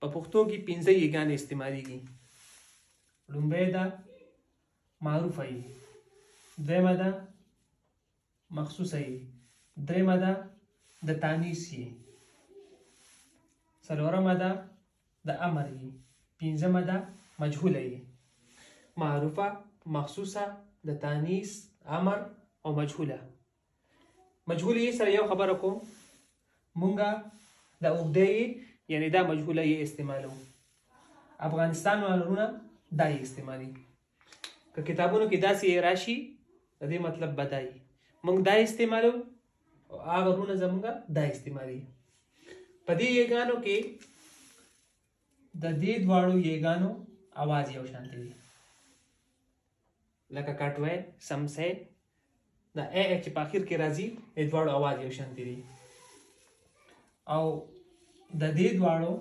په پښتو کې 15 یګانې استعمالیږي. لومړی ده معروفه یې، دویمه ده مخصوصه یې، دریمه ده د تانیث یې، څلورمه ده د امر یې، پنځمه ده مجهوله یې. معروفه، مخصوصه، د تانیث، امر او مجهوله. مجهوله یې سره یو خبره کوم، مونږه د اوږده یې یعنی دا مجهوله یې استعمالو. افغانستان والرونه دا یې استعمالي. که کتابونو کې داسې راشي د دې مطلب به دا یي مونږ دا استعمالو او هغه رونه زمونږه دا استعمالي. په دې یګانو کې د دې دواړو یګانو اواز یو شانتی دی، لکه کټوی، سمسی، دا ا چې په اخر کې راځي د دواړو اواز یو شانتی دی. او د دې دواړو